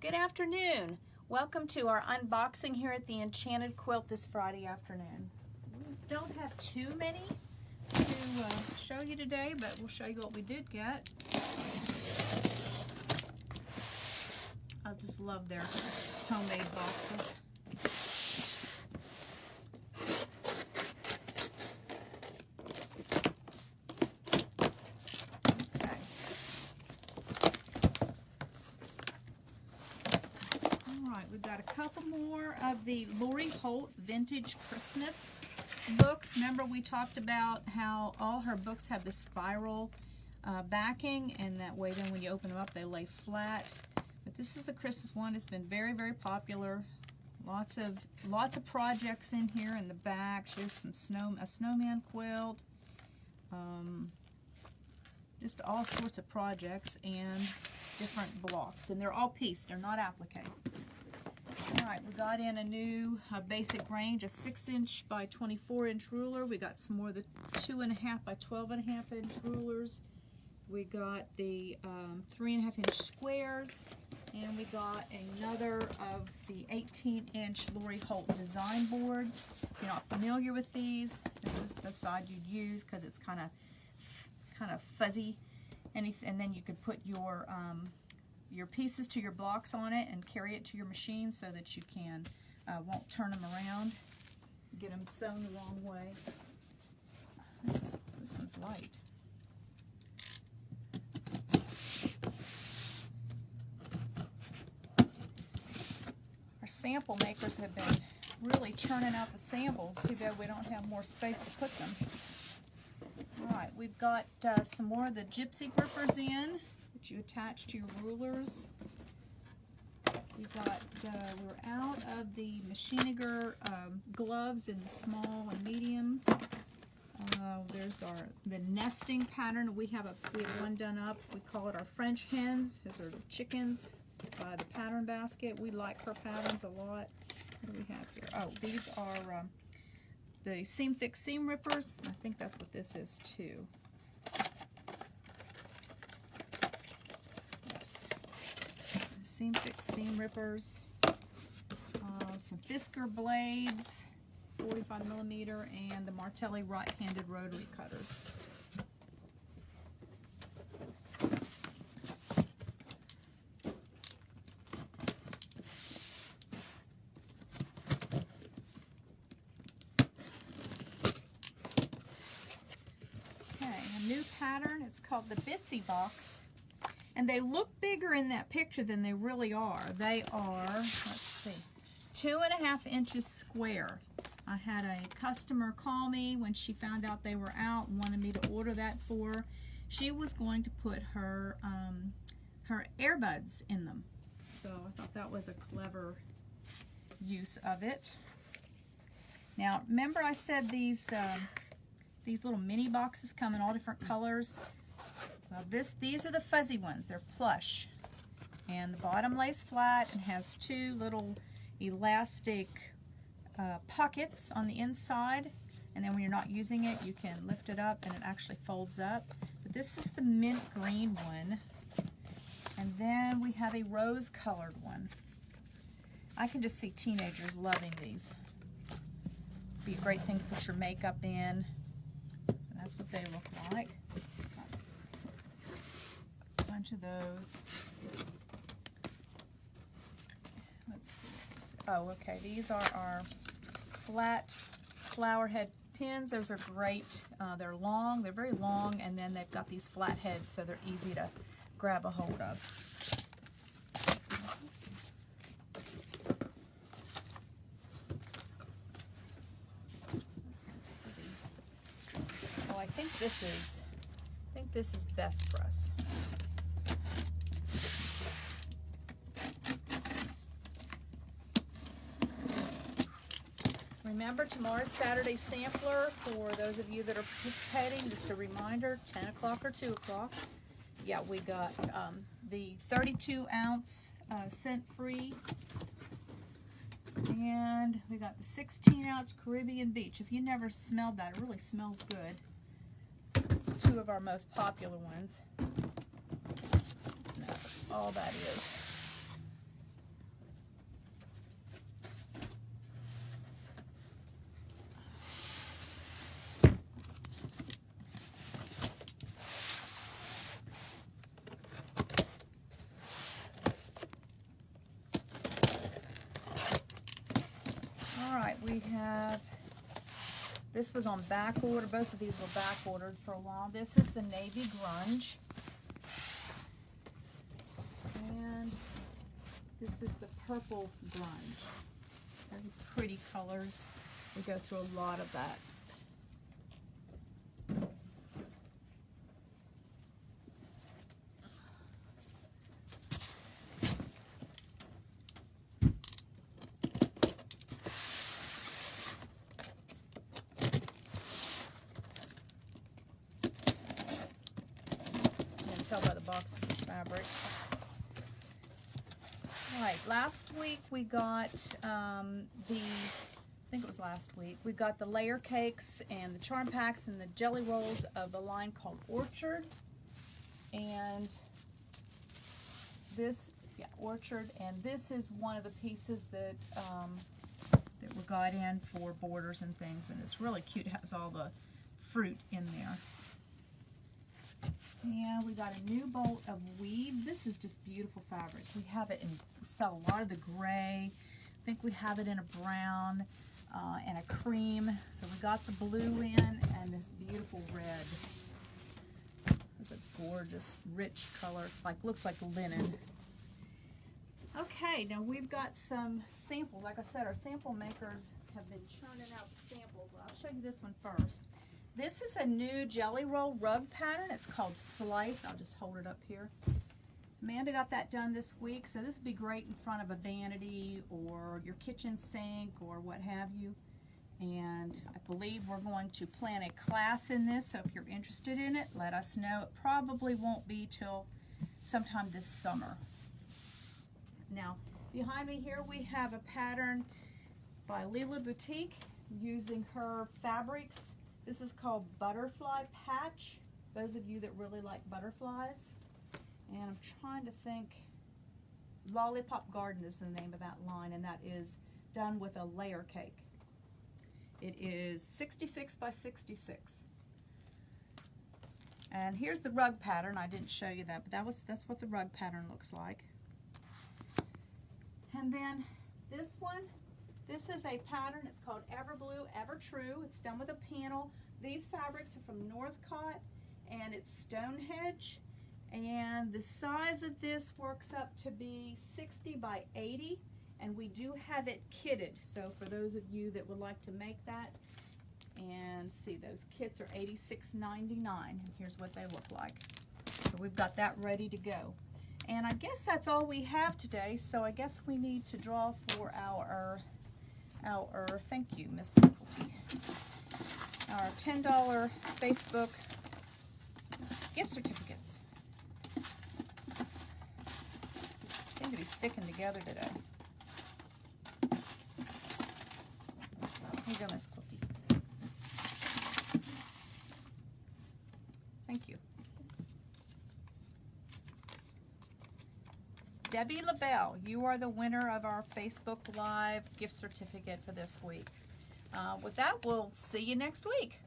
Good afternoon. Welcome to our unboxing here at the Enchanted Quilt this Friday afternoon. We don't have too many to show you today, but we'll show you what we did get. I just love their homemade boxes. We've got a couple more of the Lori Holt Vintage Christmas books. Remember we talked about how all her books have the spiral backing, and that way then when you open them up they lay flat. But this is the Christmas one. It's been very, very popular. Lots of projects in here in the back. There's a snowman quilt. Just all sorts of projects and different blocks. And they're all pieced. They're not applique. Alright, we got in a new basic range, a 6-inch by 24-inch ruler. We got some more of the 2.5 by 12.5-inch rulers. We got the 3.5-inch squares, and we got another of the 18-inch Lori Holt design boards. If you're not familiar with these, this is the side you'd use because it's kind of fuzzy, and then you could put your pieces to your blocks on it and carry it to your machine so that you can won't turn them around, get them sewn the wrong way. This one's light. Our sample makers have been really churning out the samples. Too bad we don't have more space to put them. Alright, we've got some more of the Gypsy grippers in, which you attach to your rulers. We're out of the Machiniger gloves in the small and mediums. There's the nesting pattern. We have one done up. We call it our French hens. Those are the chickens by the pattern basket. We like her patterns a lot. What do we have here? Oh, these are the Seam Fix Seam Rippers. I think that's what this is too. Yes. Seam Fix Seam Rippers. Some Fisker blades, 45mm, and the Martelli right-handed rotary cutters. New pattern. It's called the Bitsy Box, and they look bigger in that picture than they really are. They are, let's see, 2.5 inches square. I had a customer call me when she found out they were out and wanted me to order that for her. She was going to put her her earbuds in them, so I thought that was a clever use of it. Now remember I said these little mini boxes come in all different colors. Well, these are the fuzzy ones. They're plush. And the bottom lays flat and has two little elastic pockets on the inside. And then when you're not using it, you can lift it up and it actually folds up. But this is the mint green one. And then we have a rose colored one. I can just see teenagers loving these. Be a great thing to put your makeup in. That's what they look like. A bunch of those. Let's see. Oh, okay. These are our flat flower head pins. Those are great. They're long. They're very long, and then they've got these flat heads, so they're easy to grab a hold of. I think this is best for us. Remember, tomorrow's Saturday sampler for those of you that are participating. Just a reminder, 10 o'clock or 2 o'clock. Yeah, we got the 32-ounce scent-free, and we got the 16-ounce Caribbean Beach. If you never smelled that, it really smells good. It's two of our most popular ones. And that's all that is. have, this was on back order. Both of these were back ordered for a while. This is the Navy Grunge. And this is the Purple Grunge. Very pretty colors. We go through a lot of that. Tell by the box this fabric. All right, last week we got I think it was last week, we got the layer cakes and the charm packs and the jelly rolls of a line called Orchard. And this, yeah, Orchard, and this is one of the pieces that that we got in for borders and things, and it's really cute. It has all the fruit in there. And we got a new bolt of weave. This is just beautiful fabric. We have it in, we sell a lot of the gray. I think we have it in a brown and a cream. So we got the blue in and this beautiful red. It's a gorgeous, rich color. It's like, looks like linen. Okay, now we've got some samples. Like I said, our sample makers have been churning out the samples. Well, I'll show you this one first. This is a new jelly roll rug pattern. It's called Slice. I'll just hold it up here. Amanda got that done this week, so this would be great in front of a vanity or your kitchen sink or what have you. And I believe we're going to plan a class in this, so if you're interested in it, let us know. It probably won't be till sometime this summer. Now, behind me here we have a pattern by Lila Boutique using her fabrics. This is called Butterfly Patch, those of you that really like butterflies. And I'm trying to think, Lollipop Garden is the name of that line, and that is done with a layer cake. It is 66 by 66. And here's the rug pattern. I didn't show you that, but that's what the rug pattern looks like. And then this one, this is a pattern. It's called Everblue, Evertrue. It's done with a panel. These fabrics are from Northcott, and it's Stonehenge. And the size of this works up to be 60 by 80, and we do have it kitted. So for those of you that would like to make that, and see, those kits are $86.99, and here's what they look like. So we've got that ready to go. And I guess that's all we have today, so I guess we need to draw for our thank you, Miss Simplety, our $10 Facebook gift certificates. Seem to be sticking together today. Here you go, Miss Quilty. Thank you. Debbie LaBelle, you are the winner of our Facebook Live gift certificate for this week. With that, we'll see you next week.